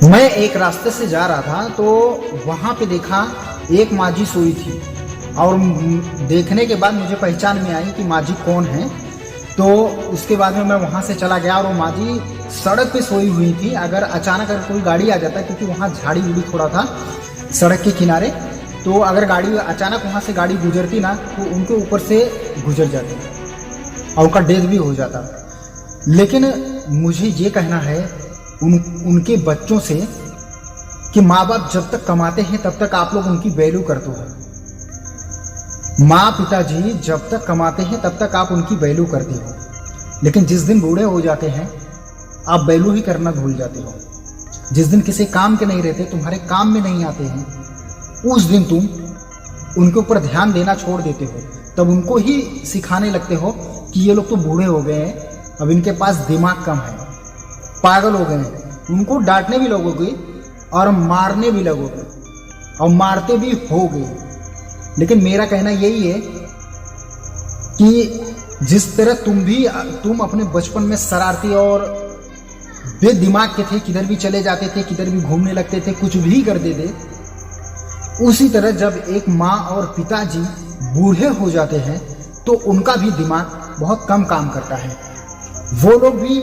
मैं एक रास्ते से जा रहा था तो वहाँ पे देखा एक माँ जी सोई थी और देखने के बाद मुझे पहचान में आई कि माँ जी कौन है। तो उसके बाद में मैं वहाँ से चला गया और वो माँ जी सड़क पे सोई हुई थी। अगर अचानक अगर कोई गाड़ी आ जाता, क्योंकि वहाँ झाड़ी उड़ी थोड़ा था सड़क के किनारे, तो अगर गाड़ी अचानक वहाँ से गाड़ी गुजरती ना तो उनके ऊपर से गुजर जाती और उनका डेथ भी हो जाता। लेकिन मुझे ये कहना है उनके बच्चों से कि माँ बाप जब तक कमाते हैं तब तक आप लोग उनकी वैल्यू करते हो। माँ पिताजी जब तक कमाते हैं तब तक आप उनकी वैल्यू करते हो, लेकिन जिस दिन बूढ़े हो जाते हैं आप वैल्यू ही करना भूल जाते हो। जिस दिन किसी काम के नहीं रहते, तुम्हारे काम में नहीं आते हैं, उस दिन तुम उनके ऊपर ध्यान देना छोड़ देते हो। तब उनको ही सिखाने लगते हो कि ये लोग तो बूढ़े हो गए हैं, अब इनके पास दिमाग कम है, पागल हो गए हैं। उनको डांटने भी लगोगे और मारने भी लगोगे और मारते भी होगे। लेकिन मेरा कहना यही है कि जिस तरह तुम अपने बचपन में शरारती और बेदिमाग के थे, किधर भी चले जाते थे, किधर भी घूमने लगते थे, कुछ भी करते थे, उसी तरह जब एक माँ और पिताजी बूढ़े हो जाते हैं तो उनका भी दिमाग बहुत कम काम करता है। वो लोग भी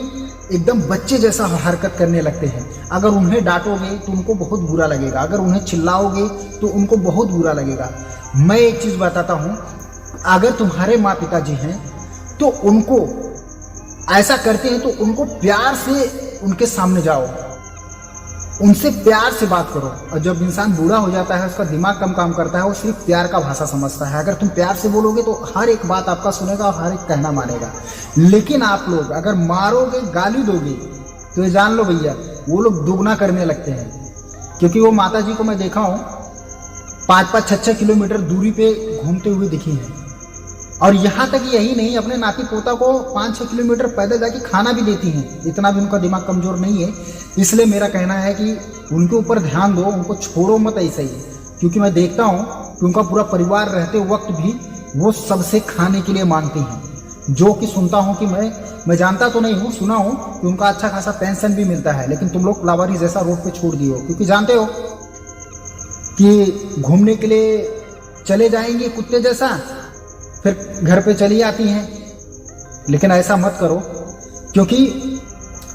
एकदम बच्चे जैसा हरकत करने लगते हैं। अगर उन्हें डांटोगे तो उनको बहुत बुरा लगेगा, अगर उन्हें चिल्लाओगे तो उनको बहुत बुरा लगेगा। मैं एक चीज़ बताता हूँ, अगर तुम्हारे माँ पिताजी हैं तो उनको ऐसा करते हैं तो उनको प्यार से उनके सामने जाओ, उनसे प्यार से बात करो। और जब इंसान बूढ़ा हो जाता है, उसका दिमाग कम काम करता है, वो सिर्फ प्यार का भाषा समझता है। अगर तुम प्यार से बोलोगे तो हर एक बात आपका सुनेगा और हर एक कहना मानेगा। लेकिन आप लोग अगर मारोगे, गाली दोगे, तो ये जान लो भैया वो लोग दुगना करने लगते हैं। क्योंकि वो माता जी को मैं देखा हूँ 5-5, 6-6 किलोमीटर दूरी पे घूमते हुए दिखी हैं। और यहाँ तक यही नहीं, अपने नाती पोता को 5-6 किलोमीटर पैदल जाके खाना भी देती हैं। इतना भी उनका दिमाग कमज़ोर नहीं है। इसलिए मेरा कहना है कि उनके ऊपर ध्यान दो, उनको छोड़ो मत ऐसे ही। क्योंकि मैं देखता हूँ कि उनका पूरा परिवार रहते वक्त भी वो सबसे खाने के लिए मांगती हैं। जो कि सुनता हूँ कि मैं जानता तो नहीं हूँ, सुना हूँ कि उनका अच्छा खासा पेंशन भी मिलता है। लेकिन तुम लोग लावारी जैसा रोड पे छोड़ दिए हो, क्योंकि जानते हो कि घूमने के लिए चले जाएंगे कुत्ते जैसा, फिर घर पे चली आती हैं। लेकिन ऐसा मत करो, क्योंकि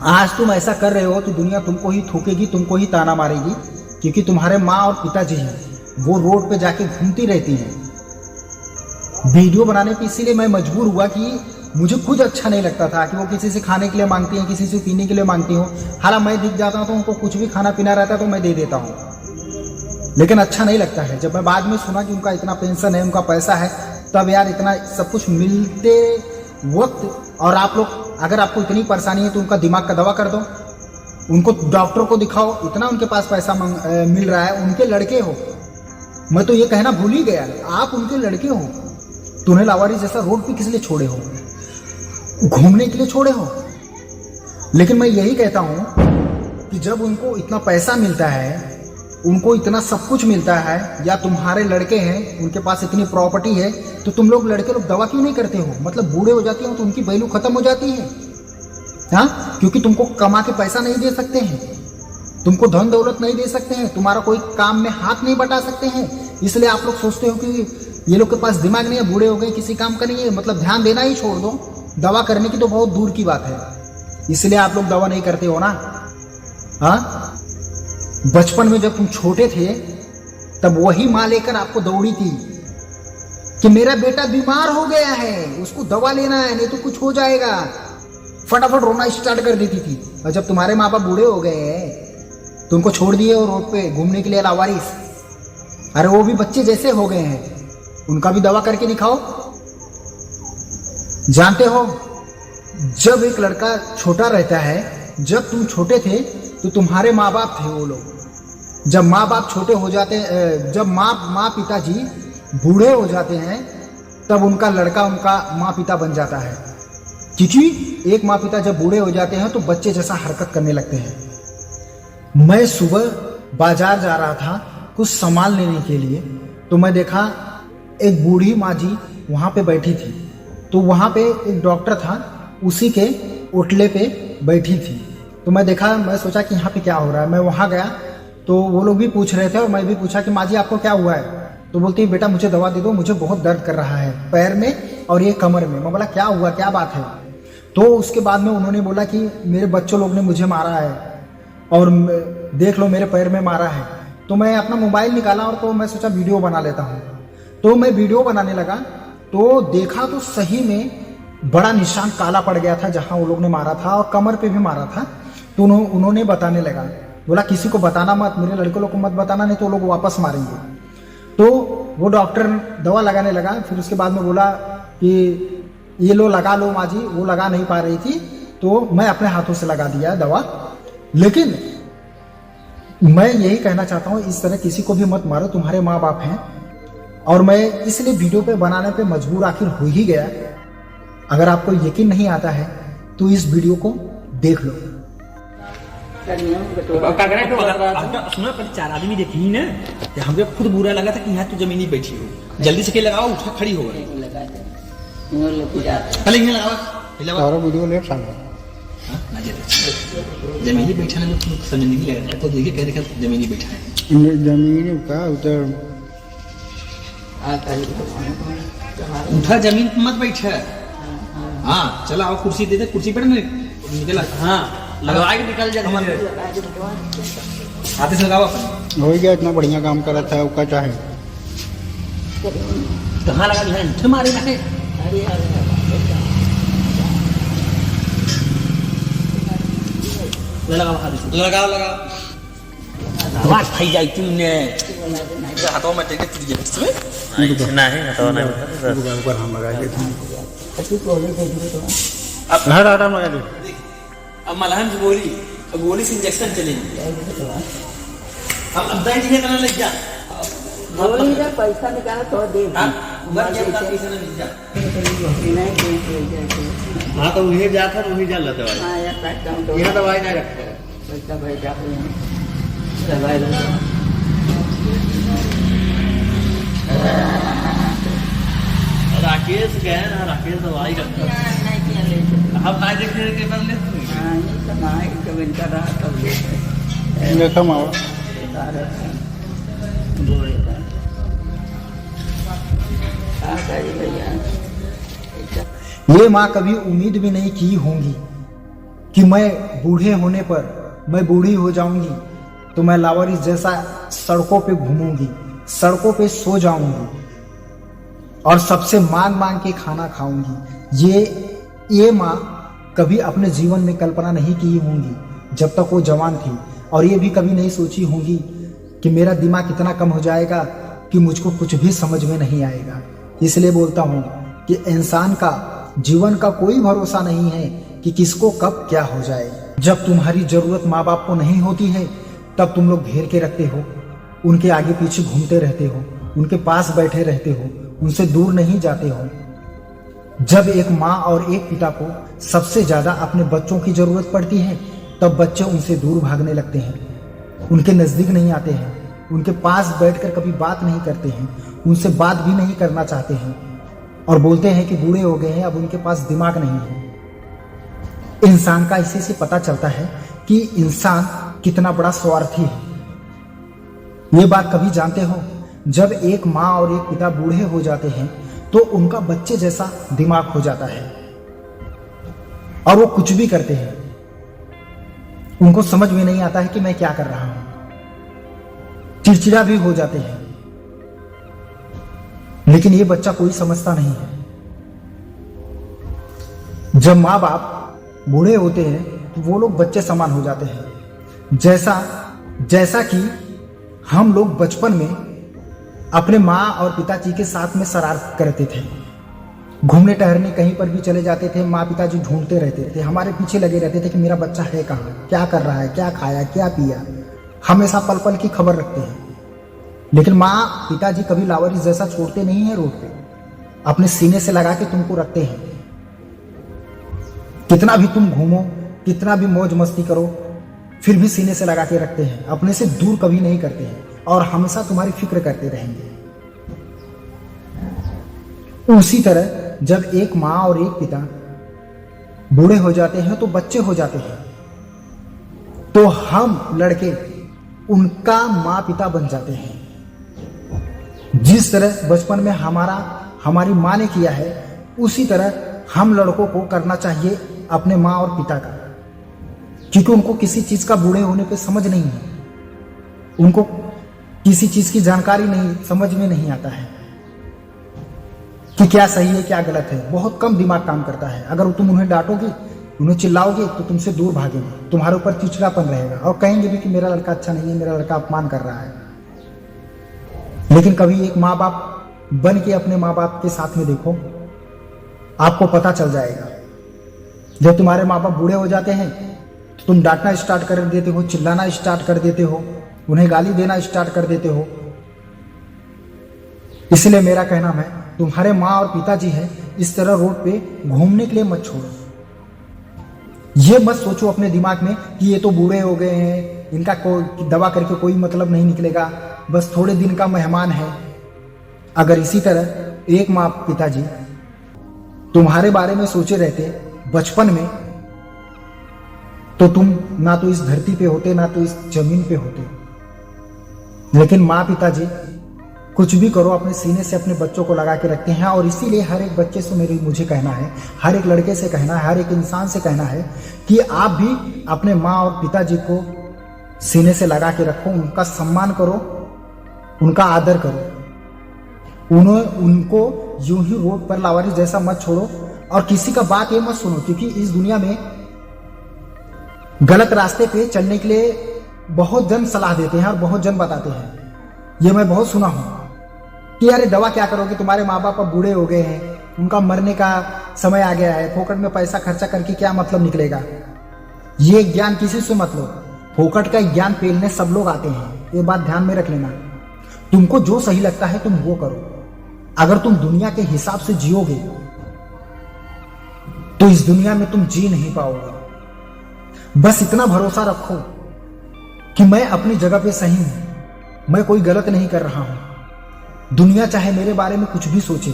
आज तुम ऐसा कर रहे हो तो दुनिया तुमको ही थूकेगी, तुमको ही ताना मारेगी। क्योंकि तुम्हारे माँ और पिताजी हैं, वो रोड पे जाके घूमती रहती हैं। वीडियो बनाने पे इसीलिए मैं मजबूर हुआ कि मुझे खुद अच्छा नहीं लगता था कि वो किसी से खाने के लिए मांगती हैं, किसी से पीने के लिए मांगती हूँ। हालांकि मैं दिख जाता हूँ तो उनको कुछ भी खाना पीना रहता है तो मैं दे देता हूँ, लेकिन अच्छा नहीं लगता है। जब मैं बाद में सुना कि उनका इतना पेंशन है, उनका पैसा है, तब यार इतना सब कुछ मिलते वक्त, और आप लोग अगर आपको इतनी परेशानी है तो उनका दिमाग का दवा कर दो, उनको डॉक्टर को दिखाओ। इतना उनके पास पैसा मिल रहा है, उनके लड़के हो। मैं तो ये कहना भूल ही गया, आप उनके लड़के हो तो उन्हें लावारी जैसा रोड पे किस लिए छोड़े हो? घूमने के लिए छोड़े हो। लेकिन मैं यही कहता हूँ कि जब उनको इतना पैसा मिलता है, उनको इतना सब कुछ मिलता है, या तुम्हारे लड़के हैं उनके पास इतनी प्रॉपर्टी है, तो तुम लोग लड़के लोग दवा क्यों नहीं करते हो? मतलब बूढ़े हो जाते हो तो उनकी वैल्यू खत्म हो जाती है। हाँ, क्योंकि तुमको कमा के पैसा नहीं दे सकते हैं, तुमको धन दौलत नहीं दे सकते हैं, तुम्हारा कोई काम में हाथ नहीं बटा सकते हैं। इसलिए आप लोग सोचते हो कि ये लोग के पास दिमाग नहीं है, बूढ़े हो गए, किसी काम का नहीं है, मतलब ध्यान देना ही छोड़ दो। दवा करने की तो बहुत दूर की बात है। इसलिए आप लोग दवा नहीं करते हो ना। हाँ, बचपन में जब तुम छोटे थे तब वही माँ लेकर आपको दौड़ी थी कि मेरा बेटा बीमार हो गया है, उसको दवा लेना है, नहीं तो कुछ हो जाएगा। फटाफट रोना स्टार्ट कर देती थी। और जब तुम्हारे माँ बाप बूढ़े हो गए हैं तो उनको छोड़ दिए और रोड पे घूमने के लिए लावारिस। अरे वो भी बच्चे जैसे हो गए हैं, उनका भी दवा करके दिखाओ। जानते हो, जब एक लड़का छोटा रहता है, जब तुम छोटे थे तो तुम्हारे माँ बाप थे वो लोग। जब माँ बाप छोटे हो जाते, जब माँ पिताजी बूढ़े हो जाते हैं, तब उनका लड़का उनका माँ पिता बन जाता है। क्योंकि एक माँ पिता जब बूढ़े हो जाते हैं तो बच्चे जैसा हरकत करने लगते हैं। मैं सुबह बाजार जा रहा था कुछ सामान लेने के लिए, तो मैं देखा एक बूढ़ी माँ जी वहाँ पे बैठी थी। तो वहाँ पे एक डॉक्टर था, उसी के ओटले पे बैठी थी। तो मैं देखा, मैं सोचा कि यहाँ पे क्या हो रहा है। मैं वहाँ गया तो वो लोग भी पूछ रहे थे और मैं भी पूछा कि माँ जी आपको क्या हुआ है। तो बोलती है बेटा मुझे दवा दे दो, मुझे बहुत दर्द कर रहा है पैर में और ये कमर में। मैं बोला क्या हुआ, क्या बात है। तो उसके बाद में उन्होंने बोला कि मेरे बच्चों लोग ने मुझे मारा है और देख लो मेरे पैर में मारा है। तो मैं अपना मोबाइल निकाला और तो मैं सोचा वीडियो बना लेता हूँ। तो मैं वीडियो बनाने लगा तो देखा तो सही में बड़ा निशान काला पड़ गया था जहाँ वो लोग ने मारा था और कमर पे भी मारा था। तो उन्होंने बताने लगा, बोला किसी को बताना मत, मेरे लड़के लोग को मत बताना नहीं तो वो लोग वापस मारेंगे। तो वो डॉक्टर दवा लगाने लगा। फिर उसके बाद में बोला कि ये लो लगा लो माँ जी। वो लगा नहीं पा रही थी तो मैं अपने हाथों से लगा दिया दवा। लेकिन मैं यही कहना चाहता हूँ इस तरह किसी को भी मत मारो, तुम्हारे माँ बाप हैं। और मैं इसलिए वीडियो पे बनाने पे मजबूर आखिर हो ही गया। अगर आपको यकीन नहीं आता है तो इस वीडियो को देख लो। सुनो पर 4 आदमी देखी ना, हमको खुद बुरा लगा था कि यहाँ तू जमीनी बैठी हो, जल्दी से के लगाओ, उठा खड़ी हो गई। पहले इन्हें लगाओ और वीडियो लेट सामने जमीनी बैठा है तो समझ नहीं लग रहा है। तो देखिए कह देखा जमीनी बैठा है, जमीन का उधर उठा जमीन पर मत बैठा। हाँ चला आओ कुर्सी दे दे, कुर्सी पर निकला। हाँ लगवा के निकल जा, हाथ से लगाओ। हो गया, इतना बढ़िया काम कर रहा था उसका चाहे कहाँ लगा दिया मारे ना लगाओ लगाओ आवाज खाई जाए तुमने हाथों में टेके तुझे नहीं हाथों नहीं ऊपर हम लगाएंगे अब हर आराम लगा दो। अब मलहम से गोली से इंजेक्शन चलेंगे। अब दाई जी करना लग जा, गोली का पैसा निकाला तो दे। मर गया का पैसा नहीं जा। हां तो वही जाता वही जा लेता है। हां यार काटता हूं तो यहां दवाई नहीं रखता है, पैसा भाई जा दवाई लो। राकेश गए ना, राकेश दवाई रखता है। हम ना देखने के बदले हां ये समाई कब इनका रहा तब देखो माँ ये माँ कभी उम्मीद भी नहीं की होंगी कि मैं बूढ़े होने पर, मैं बूढ़ी हो जाऊंगी तो मैं लावारिस जैसा सड़कों पे घूमूंगी, सड़कों पे सो जाऊंगी और सबसे मांग मांग के खाना खाऊंगी। ये माँ कभी अपने जीवन में कल्पना नहीं की होंगी जब तक वो जवान थी। और ये भी कभी नहीं सोची होंगी कि मेरा दिमाग इतना कम हो जाएगा कि मुझको कुछ भी समझ में नहीं आएगा। इसलिए बोलता हूँ कि इंसान का जीवन का कोई भरोसा नहीं है कि किसको कब क्या हो जाए। जब तुम्हारी जरूरत माँ बाप को नहीं होती है तब तुम लोग घेर के रखते हो, उनके आगे पीछे घूमते रहते हो, उनके पास बैठे रहते हो, उनसे दूर नहीं जाते हो। जब एक माँ और एक पिता को सबसे ज्यादा अपने बच्चों की जरूरत पड़ती है तब बच्चे उनसे दूर भागने लगते हैं, उनके नजदीक नहीं आते हैं, उनके पास बैठकर कभी बात नहीं करते हैं, उनसे बात भी नहीं करना चाहते हैं और बोलते हैं कि बूढ़े हो गए हैं, अब उनके पास दिमाग नहीं है। इंसान का इसी से पता चलता है कि इंसान कितना बड़ा स्वार्थी है। ये बात कभी जानते हो, जब एक माँ और एक पिता बूढ़े हो जाते हैं तो उनका बच्चे जैसा दिमाग हो जाता है और वो कुछ भी करते हैं, उनको समझ में नहीं आता है कि मैं क्या कर रहा हूं, चिड़चिड़ा भी हो जाते हैं। लेकिन ये बच्चा कोई समझता नहीं है। जब माँ बाप बूढ़े होते हैं तो वो लोग बच्चे समान हो जाते हैं। जैसा कि हम लोग बचपन में अपने माँ और पिताजी के साथ में शरारत करते थे, घूमने टहलने कहीं पर भी चले जाते थे, माँ पिताजी ढूंढते रहते थे, हमारे पीछे लगे रहते थे कि मेरा बच्चा है कहाँ, क्या कर रहा है, क्या खाया, क्या पिया, हमेशा पल पल की खबर रखते हैं। लेकिन माँ पिताजी कभी लावारिस जैसा छोड़ते नहीं है रोड पे, अपने सीने से लगा के तुमको रखते हैं। कितना भी तुम घूमो, कितना भी मौज मस्ती करो, फिर भी सीने से लगा के रखते हैं, अपने से दूर कभी नहीं करते हैं और हमेशा तुम्हारी फिक्र करते रहेंगे। उसी तरह जब एक माँ और एक पिता बूढ़े हो जाते हैं तो बच्चे हो जाते हैं। तो हम लड़के उनका माँ पिता बन जाते हैं। जिस तरह बचपन में हमारी माँ ने किया है, उसी तरह हम लड़कों को करना चाहिए अपने माँ और पिता का, क्योंकि उनको किसी चीज का बूढ़े होने पे समझ नहीं है, उनको किसी चीज की जानकारी नहीं, समझ में नहीं आता है कि क्या सही है क्या गलत है। बहुत कम दिमाग काम करता है। अगर तुम उन्हें डांटोगे, उन्हें चिल्लाओगे तो तुमसे दूर भागेंगे, तुम्हारे ऊपर चिड़चिड़ापन रहेगा और कहेंगे भी कि मेरा लड़का अच्छा नहीं है, मेरा लड़का अपमान कर रहा है। लेकिन कभी एक माँ बाप बन के अपने माँ बाप के साथ में देखो, आपको पता चल जाएगा। जब तुम्हारे माँ बाप बूढ़े हो जाते हैं तो तुम डांटना स्टार्ट कर देते हो, चिल्लाना स्टार्ट कर देते हो, उन्हें गाली देना स्टार्ट कर देते हो। इसलिए मेरा कहना है, तुम्हारे माँ और पिताजी हैं, इस तरह रोड पे घूमने के लिए मत छोड़ो। ये मत सोचो अपने दिमाग में कि ये तो बूढ़े हो गए हैं, इनका कोई दवा करके कोई मतलब नहीं निकलेगा, बस थोड़े दिन का मेहमान है। अगर इसी तरह एक माँ पिताजी तुम्हारे बारे में सोचे रहते बचपन में, तो तुम ना तो इस धरती पे होते, ना तो इस जमीन पे होते। लेकिन माँ पिताजी कुछ भी करो अपने सीने से अपने बच्चों को लगा के रखते हैं। और इसीलिए हर एक बच्चे से मुझे कहना है, हर एक लड़के से कहना है, हर एक इंसान से कहना है कि आप भी अपने माँ और पिताजी को सीने से लगा के रखो, उनका सम्मान करो, उनका आदर करो। उनको यूं ही रोड पर लावारिस जैसा मत छोड़ो और किसी का बात ये मत सुनो, क्योंकि इस दुनिया में गलत रास्ते पे चलने के लिए बहुत जन सलाह देते हैं और बहुत जन बताते हैं। ये मैं बहुत सुना हूं कि अरे दवा क्या करोगे, तुम्हारे माँ बाप अब बूढ़े हो गए हैं, उनका मरने का समय आ गया है, फोकट में पैसा खर्चा करके क्या मतलब निकलेगा। ये ज्ञान किसी से मत लो, फोकट का ज्ञान पेलने सब लोग आते हैं, ये बात ध्यान में रख लेना। तुमको जो सही लगता है तुम वो करो। अगर तुम दुनिया के हिसाब से जियोगे तो इस दुनिया में तुम जी नहीं पाओगे। बस इतना भरोसा रखो कि मैं अपनी जगह पे सही हूं, मैं कोई गलत नहीं कर रहा हूं। दुनिया चाहे मेरे बारे में कुछ भी सोचे,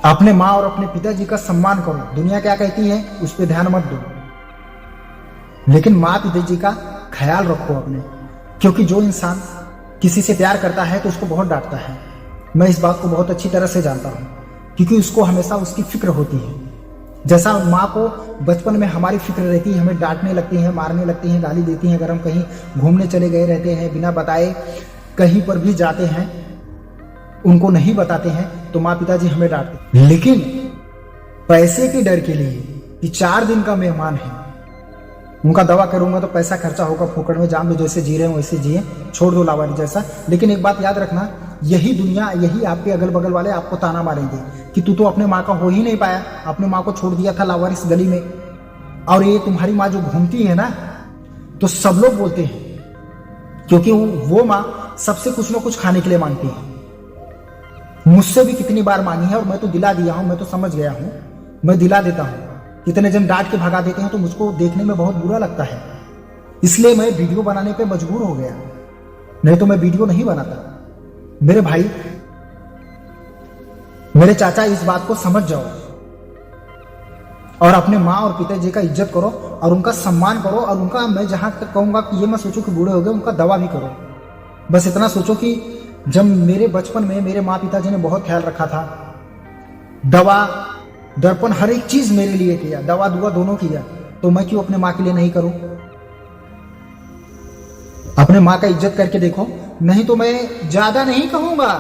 अपने माँ और अपने पिताजी का सम्मान करो। दुनिया क्या कहती है उस पर ध्यान मत दो, लेकिन माँ पिताजी का ख्याल रखो अपने, क्योंकि जो इंसान किसी से प्यार करता है तो उसको बहुत डांटता है। मैं इस बात को बहुत अच्छी तरह से जानता हूं, क्योंकि उसको हमेशा उसकी फिक्र होती है। जैसा माँ को बचपन में हमारी फिक्र रहती है, हमें डांटने लगती है, मारने लगती हैं, गाली देती हैं। अगर हम कहीं घूमने चले गए रहते हैं, बिना बताए कहीं पर भी जाते हैं, उनको नहीं बताते हैं, तो माँ पिताजी हमें डांटते। लेकिन पैसे के डर के लिए कि 4 दिन का मेहमान है, उनका दवा करूंगा तो पैसा खर्चा होगा, फोकट में जान दो, जैसे जी रहे हैं वैसे जिए, छोड़ दो लावारिस जैसा। लेकिन एक बात याद रखना, यही दुनिया, यही आपके अगल बगल वाले आपको ताना मारेंगे कि तू तो अपने माँ का हो ही नहीं पाया, अपने माँ को छोड़ दिया था लावारिस गली में। और ये तुम्हारी माँ जो घूमती है ना, तो सब लोग बोलते हैं, क्योंकि वो माँ सबसे कुछ ना कुछ खाने के लिए मांगती है। मुझसे भी कितनी बार मांगी है और मैं तो दिला दिया हूं, मैं तो समझ गया हूं, मैं दिला देता हूं। कितने जन डांट के भगा देते हैं तो मुझको देखने में बहुत बुरा लगता है, इसलिए मैं वीडियो बनाने पे मजबूर हो गया, नहीं तो मैं वीडियो नहीं बनाता। मेरे भाई, मेरे चाचा, इस बात को समझ जाओ और अपने माँ और पिताजी का इज्जत करो और उनका सम्मान करो। और उनका, मैं जहां तक कहूंगा कि ये मत सोचो कि बूढ़े हो गए, उनका दवा भी करो। बस इतना सोचो कि जब मेरे बचपन में मेरे माँ पिताजी ने बहुत ख्याल रखा था, दवा दर्पण हर एक चीज मेरे लिए किया, दवा दुआ दोनों किया, तो मैं क्यों अपने माँ के लिए नहीं करूं। अपने माँ का इज्जत करके देखो, नहीं तो मैं ज्यादा नहीं कहूंगा,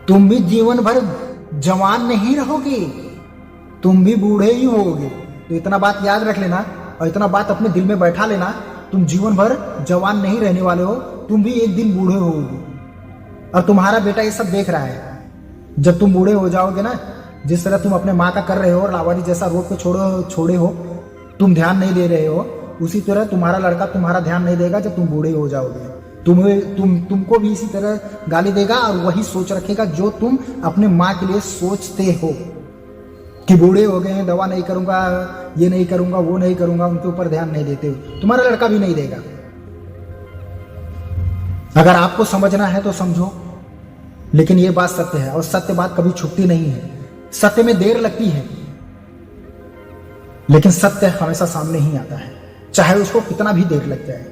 तुम भी जीवन भर जवान नहीं रहोगे, तुम भी बूढ़े ही होगे। तो इतना बात याद रख लेना और इतना बात अपने दिल में बैठा लेना, तुम जीवन भर जवान नहीं रहने वाले हो, तुम भी एक दिन बूढ़े होगे। और तुम्हारा बेटा ये सब देख रहा है। जब तुम बूढ़े हो जाओगे ना, जिस तरह तुम अपने माँ का कर रहे हो और लावारिस जैसा रोड पे छोड़े हो, तुम ध्यान नहीं दे रहे हो, उसी तरह तुम्हारा लड़का तुम्हारा ध्यान नहीं देगा जब तुम बूढ़े हो जाओगे। तुमको भी इसी तरह गाली देगा और वही सोच रखेगा जो तुम अपने माँ के लिए सोचते हो कि बूढ़े हो गए हैं, दवा नहीं करूंगा, ये नहीं करूंगा, वो नहीं करूंगा, उनके ऊपर ध्यान नहीं देते हो। तुम्हारा लड़का भी नहीं देगा। अगर आपको समझना है तो समझो, लेकिन ये बात सत्य है और सत्य बात कभी छुपती नहीं है। सत्य में देर लगती है, लेकिन सत्य हमेशा सामने ही आता है, चाहे उसको कितना भी देर लग जाए।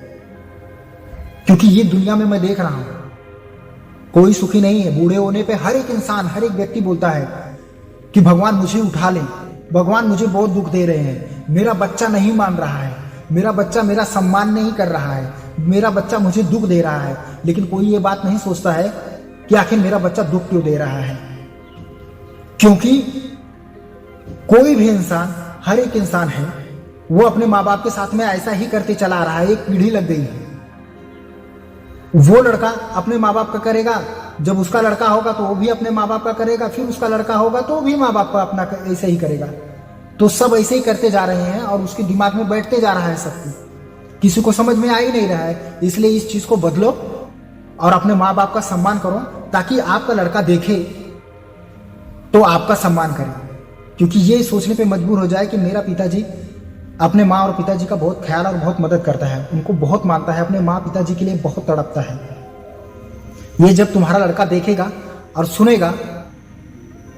क्योंकि ये दुनिया में मैं देख रहा हूं, कोई सुखी नहीं है। बूढ़े होने पे हर एक इंसान, हर एक व्यक्ति बोलता है कि भगवान मुझे उठा ले, भगवान मुझे बहुत दुख दे रहे हैं, मेरा बच्चा नहीं मान रहा है, मेरा बच्चा मेरा सम्मान नहीं कर रहा है, मेरा बच्चा मुझे दुख दे रहा है। लेकिन कोई ये बात नहीं सोचता है कि आखिर मेरा बच्चा दुख क्यों दे रहा है। क्योंकि कोई भी इंसान, हर एक इंसान है, वो अपने माँ बाप के साथ में ऐसा ही करते चला रहा है। एक पीढ़ी लग गई है। वो लड़का अपने माँ बाप का करेगा, जब उसका लड़का होगा तो वो भी अपने माँ बाप का करेगा, फिर उसका लड़का होगा तो वो भी माँ बाप का अपना ऐसे ही करेगा। तो सब ऐसे ही करते जा रहे हैं और उसके दिमाग में बैठते जा रहा है सब कुछ, किसी को समझ में आ ही नहीं रहा है। इसलिए इस चीज को बदलो और अपने माँ बाप का सम्मान करो, ताकि आपका लड़का देखे तो आपका सम्मान करे। क्योंकि ये सोचने पे मजबूर हो जाए कि मेरा पिताजी अपने माँ और पिताजी का बहुत ख्याल और बहुत मदद करता है, उनको बहुत मानता है, अपने माँ पिताजी के लिए बहुत तड़पता है। ये जब तुम्हारा लड़का देखेगा और सुनेगा,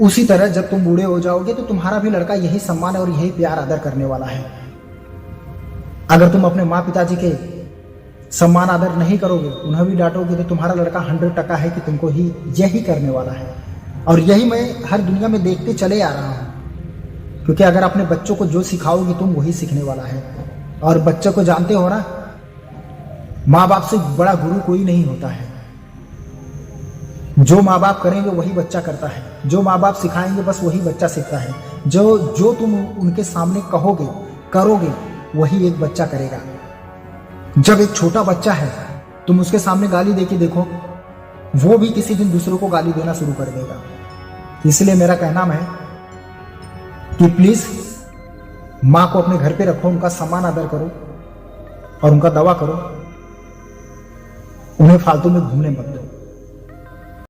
उसी तरह जब तुम बूढ़े हो जाओगे तो तुम्हारा भी लड़का यही सम्मान और यही प्यार आदर करने वाला है। अगर तुम अपने माँ पिताजी के सम्मान आदर नहीं करोगे, उन्हें भी डांटोगे, तो तुम्हारा लड़का 100% है कि तुमको ही यही करने वाला है। और यही मैं हर दुनिया में देखते चले आ रहा हूँ। क्योंकि अगर अपने बच्चों को जो सिखाओगे तुम वही सीखने वाला है। और बच्चों को जानते हो ना, माँ बाप से बड़ा गुरु कोई नहीं होता है। जो माँ बाप करेंगे वही बच्चा करता है, जो माँ बाप सिखाएंगे बस वही बच्चा सीखता है। जो तुम उनके सामने कहोगे, करोगे, वही एक बच्चा करेगा। जब एक छोटा बच्चा है, तुम उसके सामने गाली देके देखो, वो भी किसी दिन दूसरों को गाली देना शुरू कर देगा। इसलिए मेरा कहना है कि प्लीज माँ को अपने घर पे रखो, उनका सम्मान आदर करो और उनका दवा करो, उन्हें फालतू में घूमने मत दो।